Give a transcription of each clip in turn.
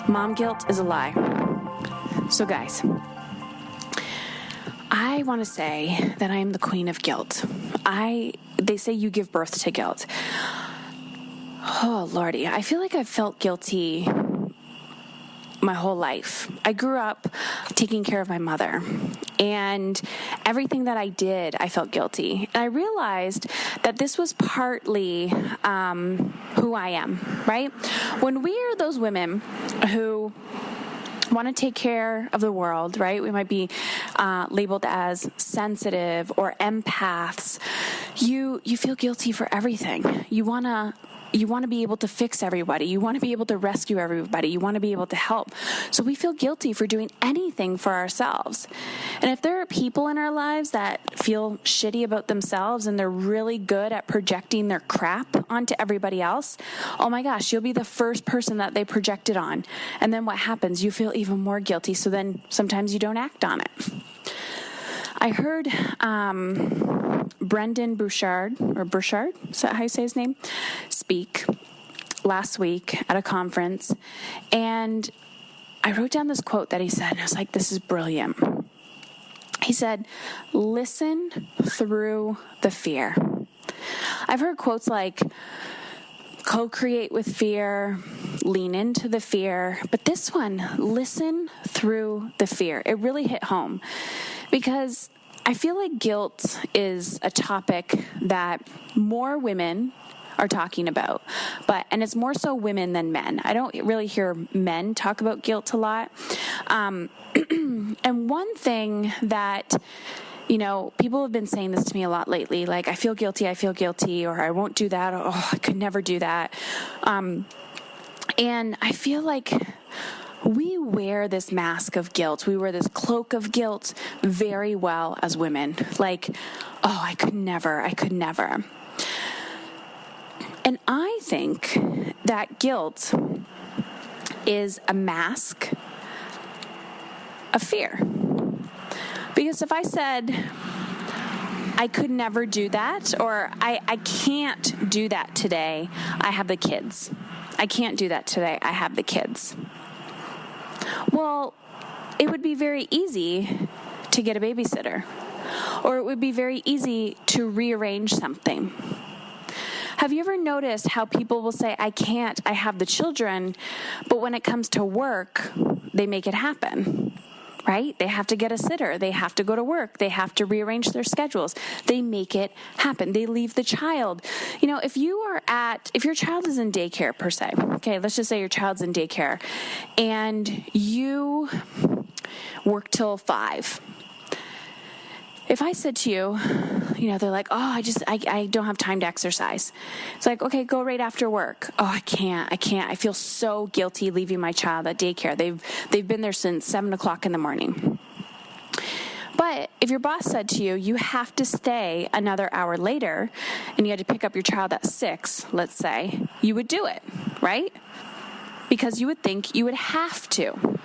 Mom guilt is a lie. So guys, I want to say that I am the queen of guilt. They say you give birth to guilt. Oh, Lordy, I feel like I've felt guilty my whole life. I grew up taking care of my mother, and everything that I did, I felt guilty. And I realized that this was partly who I am, right? When we are those women who want to take care of the world, right? We might be labeled as sensitive or empaths. You feel guilty for everything. You want to be able to fix everybody. You want to be able to rescue everybody. You want to be able to help. So we feel guilty for doing anything for ourselves. And if there are people in our lives that feel shitty about themselves and they're really good at projecting their crap onto everybody else, oh my gosh, you'll be the first person that they project it on. And then what happens? You feel even more guilty. So then sometimes you don't act on it. I heard Brendan Burchard, is that how you say his name, speak last week at a conference, and I wrote down this quote that he said, and I was like, this is brilliant. He said, listen through the fear. I've heard quotes like, co-create with fear, lean into the fear, but this one, listen through the fear. It really hit home because I feel like guilt is a topic that more women are talking about, and it's more so women than men. I don't really hear men talk about guilt a lot. And one thing that, people have been saying this to me a lot lately, like, I feel guilty, or I won't do that, or oh, I could never do that. And I feel like we wear this mask of guilt. We wear this cloak of guilt very well as women. Like, oh, I could never. And I think that guilt is a mask of fear. Because if I said, I could never do that, or I can't do that today, I have the kids. I can't do that today, I have the kids. Well, it would be very easy to get a babysitter, or it would be very easy to rearrange something. Have you ever noticed how people will say, I can't, I have the children, but when it comes to work, they make it happen, right? They have to get a sitter. They have to go to work. They have to rearrange their schedules. They make it happen. They leave the child. If your child is in daycare per se, okay, let's just say your child's in daycare and you work till 5. If I said to you, they're like, oh, I don't have time to exercise. It's like, okay, go right after work. Oh, I can't. I feel so guilty leaving my child at daycare. They've been there since 7 o'clock in the morning. But if your boss said to you, you have to stay another hour later, and you had to pick up your child at 6, let's say, you would do it, right? Because you would think you would have to.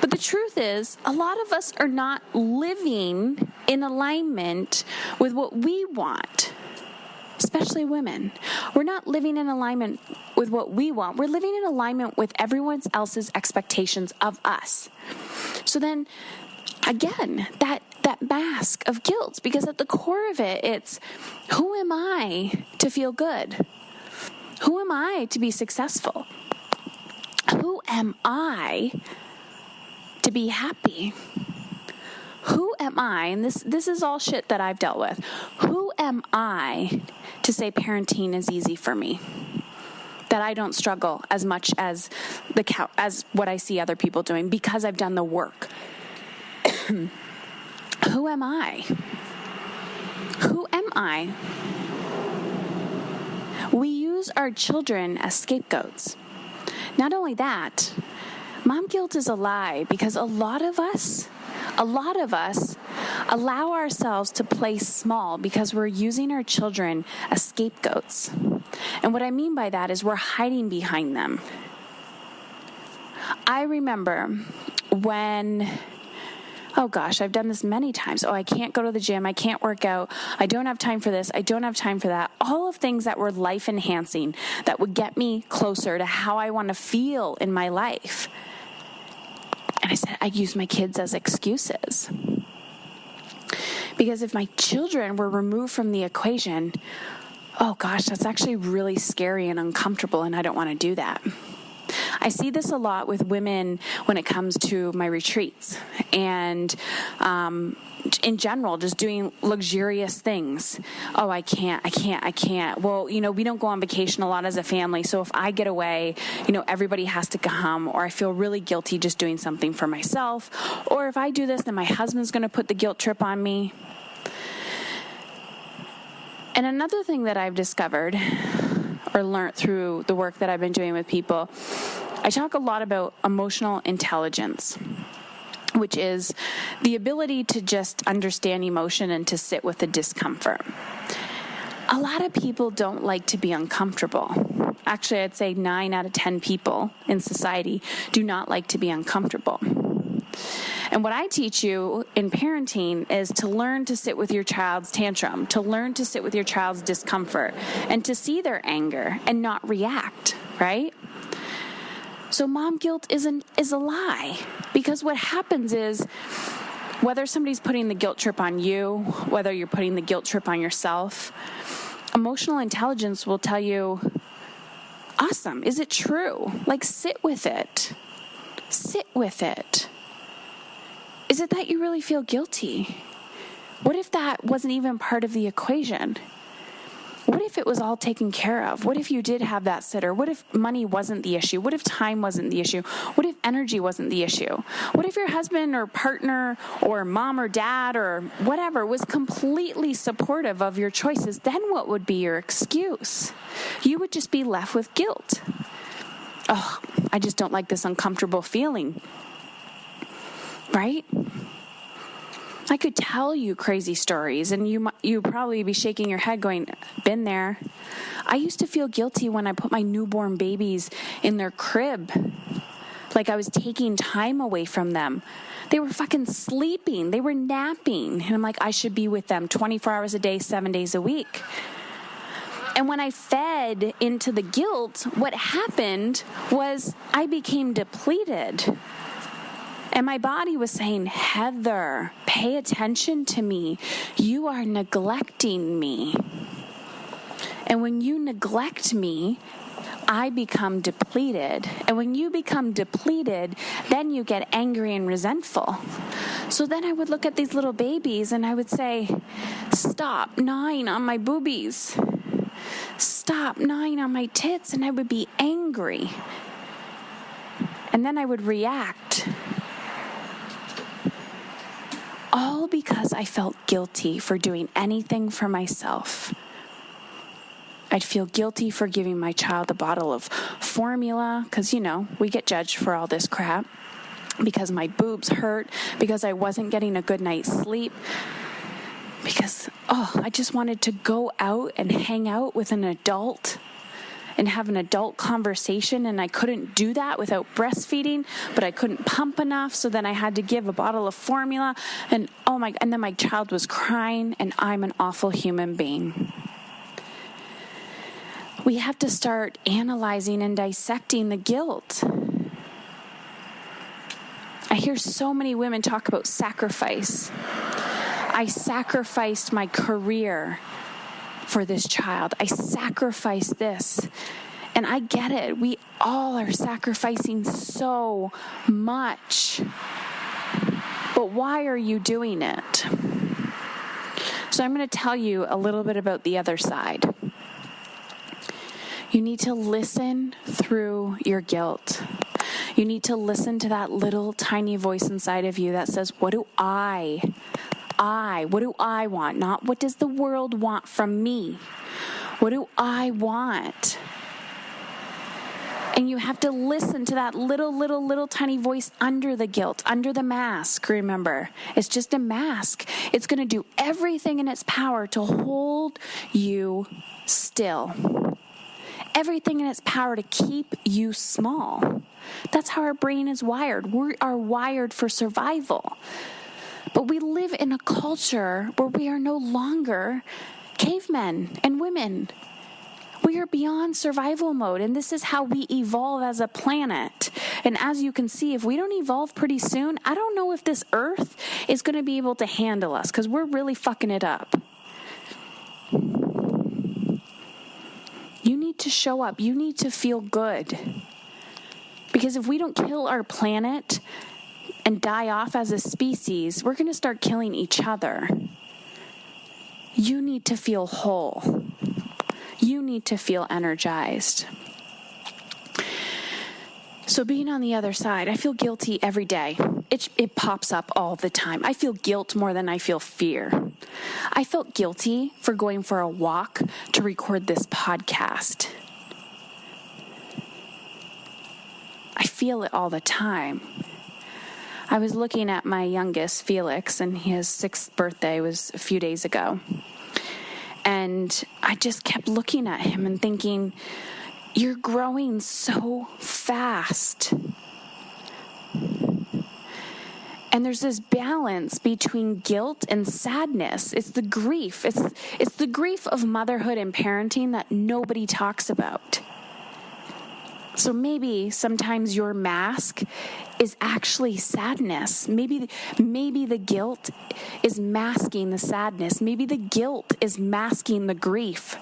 But the truth is, a lot of us are not living in alignment with what we want, especially women. We're not living in alignment with what we want. We're living in alignment with everyone else's expectations of us. So then, again, that mask of guilt, because at the core of it, it's, who am I to feel good? Who am I to be successful? Who am I to be happy? Who am I, and this is all shit that I've dealt with, who am I to say parenting is easy for me? That I don't struggle as much as what I see other people doing because I've done the work. Who am I? Who am I? We use our children as scapegoats. Not only that, mom guilt is a lie because a lot of us allow ourselves to play small because we're using our children as scapegoats. And what I mean by that is we're hiding behind them. I remember when Oh gosh, I've done this many times. Oh, I can't go to the gym. I can't work out. I don't have time for this. I don't have time for that. All of things that were life enhancing, that would get me closer to how I want to feel in my life. And I said, I use my kids as excuses. Because if my children were removed from the equation, oh gosh, that's actually really scary and uncomfortable, and I don't want to do that. I see this a lot with women when it comes to my retreats and in general, just doing luxurious things. Oh, I can't. Well, we don't go on vacation a lot as a family, so if I get away, everybody has to come, or I feel really guilty just doing something for myself, or if I do this, then my husband's going to put the guilt trip on me. And another thing that I've discovered or learned through the work that I've been doing with people, I talk a lot about emotional intelligence, which is the ability to just understand emotion and to sit with the discomfort. A lot of people don't like to be uncomfortable. Actually, I'd say 9 out of 10 people in society do not like to be uncomfortable. And what I teach you in parenting is to learn to sit with your child's tantrum, to learn to sit with your child's discomfort, and to see their anger and not react, right? So mom guilt is a lie, because what happens is, whether somebody's putting the guilt trip on you, whether you're putting the guilt trip on yourself, emotional intelligence will tell you, awesome, is it true? Like, sit with it. Sit with it. Is it that you really feel guilty? What if that wasn't even part of the equation? What if it was all taken care of? What if you did have that sitter? What if money wasn't the issue? What if time wasn't the issue? What if energy wasn't the issue? What if your husband or partner or mom or dad or whatever was completely supportive of your choices? Then what would be your excuse? You would just be left with guilt. Oh, I just don't like this uncomfortable feeling. Right? I could tell you crazy stories, and you probably be shaking your head going, been there. I used to feel guilty when I put my newborn babies in their crib, like I was taking time away from them. They were fucking sleeping. They were napping. And I'm like, I should be with them 24 hours a day, 7 days a week. And when I fed into the guilt, what happened was I became depleted. And my body was saying, Heather, pay attention to me. You are neglecting me. And when you neglect me, I become depleted. And when you become depleted, then you get angry and resentful. So then I would look at these little babies and I would say, stop gnawing on my boobies. Stop gnawing on my tits. And I would be angry. And then I would react. All because I felt guilty for doing anything for myself. I'd feel guilty for giving my child a bottle of formula, because, we get judged for all this crap, because my boobs hurt, because I wasn't getting a good night's sleep, because, I just wanted to go out and hang out with an adult and have an adult conversation, and I couldn't do that without breastfeeding, but I couldn't pump enough, so then I had to give a bottle of formula, and then my child was crying, and I'm an awful human being. We have to start analyzing and dissecting the guilt. I hear so many women talk about sacrifice. I sacrificed my career for this child. I sacrificed this. And I get it. We all are sacrificing so much. But why are you doing it? So I'm going to tell you a little bit about the other side. You need to listen through your guilt. You need to listen to that little tiny voice inside of you that says, what do I want? Not what does the world want from me? What do I want? And you have to listen to that little tiny voice under the guilt, under the mask. Remember, it's just a mask. It's going to do everything in its power to hold you still. Everything in its power to keep you small. That's how our brain is wired. We are wired for survival. But we live in a culture where we are no longer cavemen and women. We are beyond survival mode, and this is how we evolve as a planet. And as you can see, if we don't evolve pretty soon, I don't know if this Earth is going to be able to handle us, because we're really fucking it up. You need to show up. You need to feel good. Because if we don't kill our planet and die off as a species, we're going to start killing each other. You need to feel whole. You need to feel energized. So being on the other side, I feel guilty every day. It pops up all the time. I feel guilt more than I feel fear. I felt guilty for going for a walk to record this podcast. I feel it all the time. I was looking at my youngest, Felix, and his 6th birthday was a few days ago. And I just kept looking at him and thinking, you're growing so fast. And there's this balance between guilt and sadness. It's the grief. It's the grief of motherhood and parenting that nobody talks about. So maybe sometimes your mask is actually sadness. Maybe the guilt is masking the sadness. Maybe the guilt is masking the grief.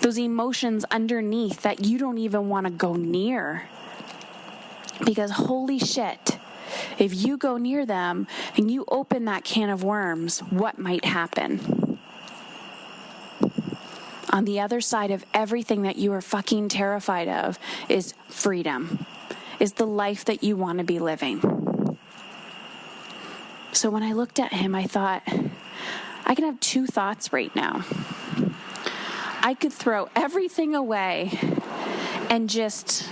Those emotions underneath that you don't even want to go near. Because holy shit, if you go near them and you open that can of worms, what might happen? On the other side of everything that you are fucking terrified of is freedom, is the life that you want to be living. So when I looked at him, I thought, I can have 2 thoughts right now. I could throw everything away and just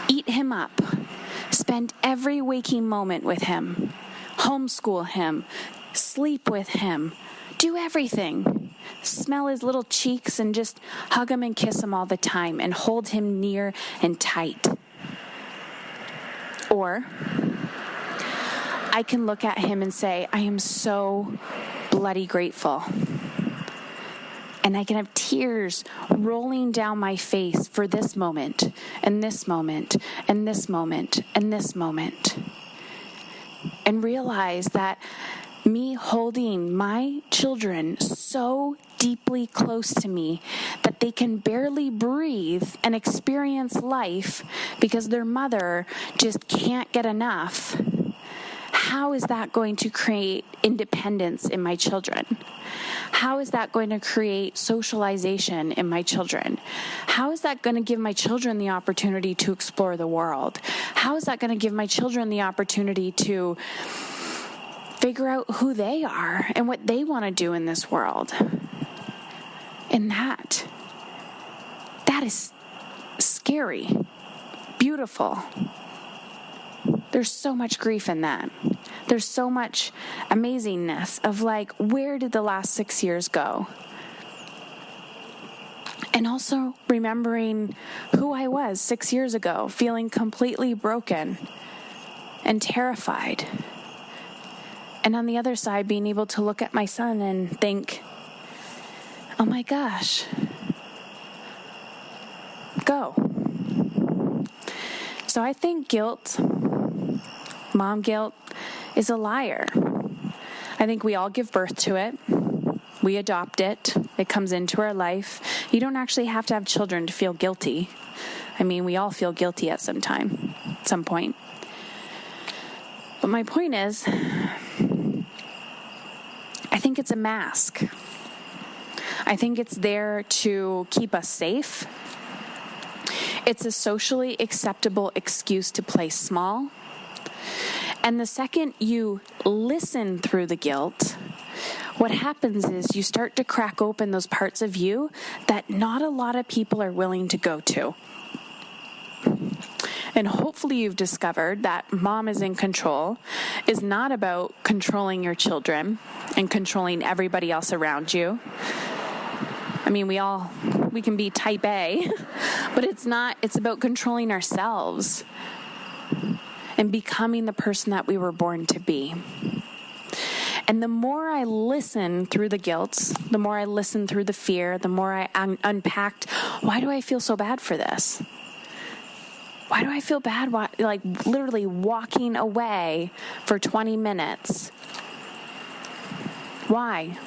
eat him up, spend every waking moment with him, homeschool him, sleep with him, do everything. Smell his little cheeks and just hug him and kiss him all the time and hold him near and tight. Or I can look at him and say, I am so bloody grateful. And I can have tears rolling down my face for this moment, and this moment, and this moment, and this moment. And realize that me holding my children so deeply close to me that they can barely breathe and experience life because their mother just can't get enough. How is that going to create independence in my children? How is that going to create socialization in my children? How is that going to give my children the opportunity to explore the world? How is that going to give my children the opportunity to figure out who they are and what they want to do in this world? And that is scary, beautiful. There's so much grief in that. There's so much amazingness of like, where did the last 6 years go? And also remembering who I was 6 years ago, feeling completely broken and terrified. And on the other side, being able to look at my son and think, oh my gosh, go. So I think guilt, mom guilt, is a liar. I think we all give birth to it. We adopt it. It comes into our life. You don't actually have to have children to feel guilty. I mean, we all feel guilty at some point. But my point is, I think it's a mask. I think it's there to keep us safe. It's a socially acceptable excuse to play small. And the second you listen through the guilt, what happens is you start to crack open those parts of you that not a lot of people are willing to go to. And hopefully you've discovered that mom is in control is not about controlling your children and controlling everybody else around you. I mean, we can be type A, but it's about controlling ourselves and becoming the person that we were born to be. And the more I listen through the guilt, the more I listen through the fear, the more I unpacked, why do I feel so bad for this? Why do I feel bad? Like literally walking away for 20 minutes. Why?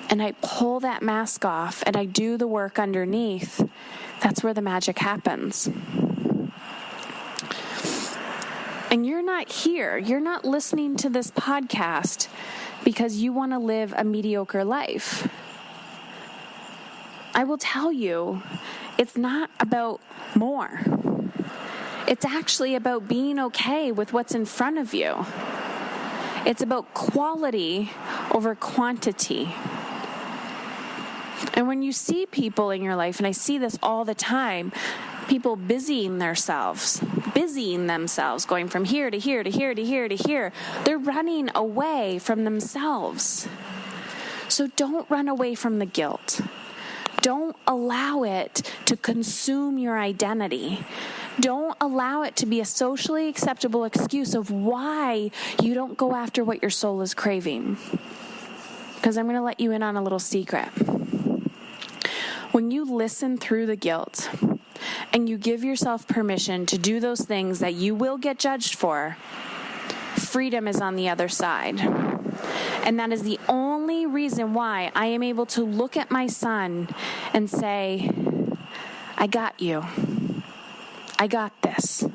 And I pull that mask off and I do the work underneath. That's where the magic happens. And you're not here. You're not listening to this podcast because you want to live a mediocre life. I will tell you, it's not about more. It's actually about being okay with what's in front of you. It's about quality over quantity. And when you see people in your life, and I see this all the time, people busying themselves, going from here to here to here to here to here. They're running away from themselves. So don't run away from the guilt. Don't allow it to consume your identity. Don't allow it to be a socially acceptable excuse of why you don't go after what your soul is craving. Because I'm going to let you in on a little secret. When you listen through the guilt and you give yourself permission to do those things that you will get judged for, freedom is on the other side. And that is the only reason why I am able to look at my son and say, I got you. I got this.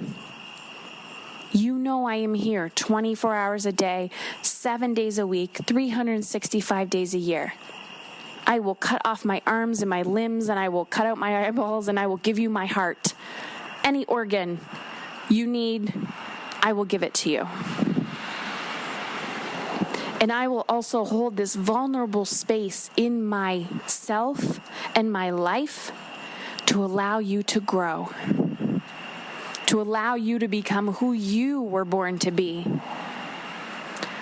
You know I am here 24 hours a day, 7 days a week, 365 days a year. I will cut off my arms and my limbs, and I will cut out my eyeballs, and I will give you my heart. Any organ you need, I will give it to you. And I will also hold this vulnerable space in myself and my life to allow you to grow, to allow you to become who you were born to be.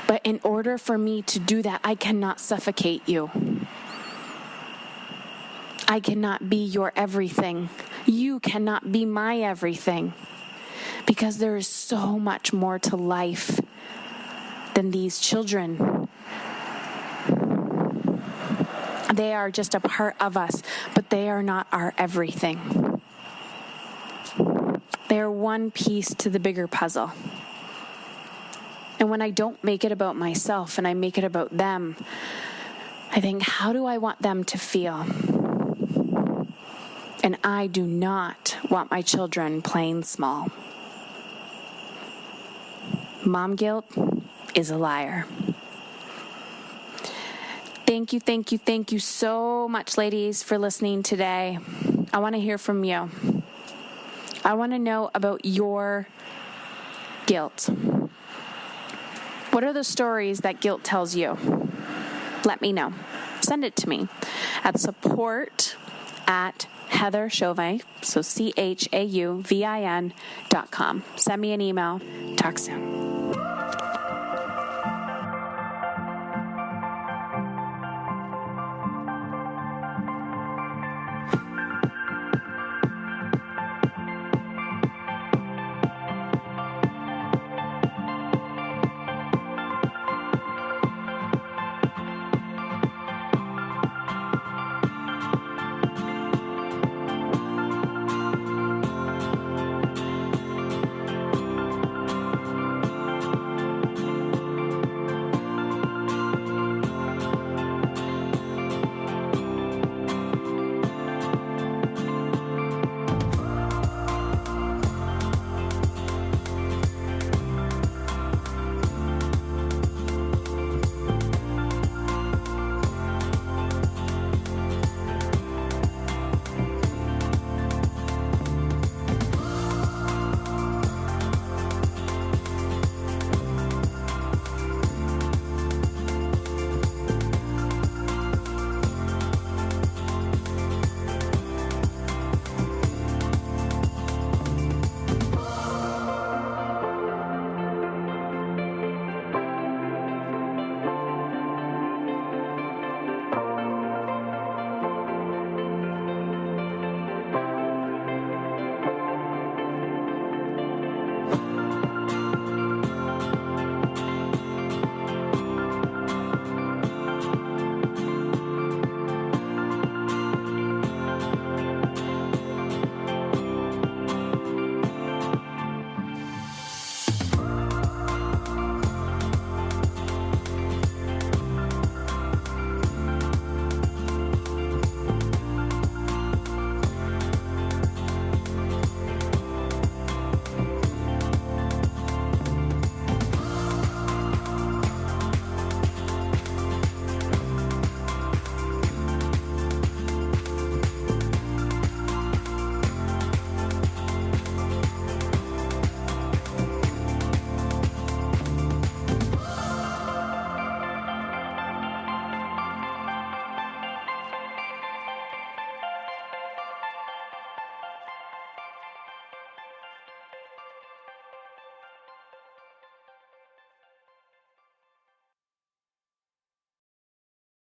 But in order for me to do that, I cannot suffocate you. I cannot be your everything. You cannot be my everything. Because there is so much more to life than these children. They are just a part of us, but they are not our everything. They are one piece to the bigger puzzle. And when I don't make it about myself and I make it about them, I think, how do I want them to feel? And I do not want my children playing small. Mom guilt is a liar. Thank you so much, ladies, for listening today. I want to hear from you. I want to know about your guilt. What are the stories that guilt tells you? Let me know. Send it to me at support@Heather Chauvin, so CHAUVIN.com. Send me an email. Talk soon.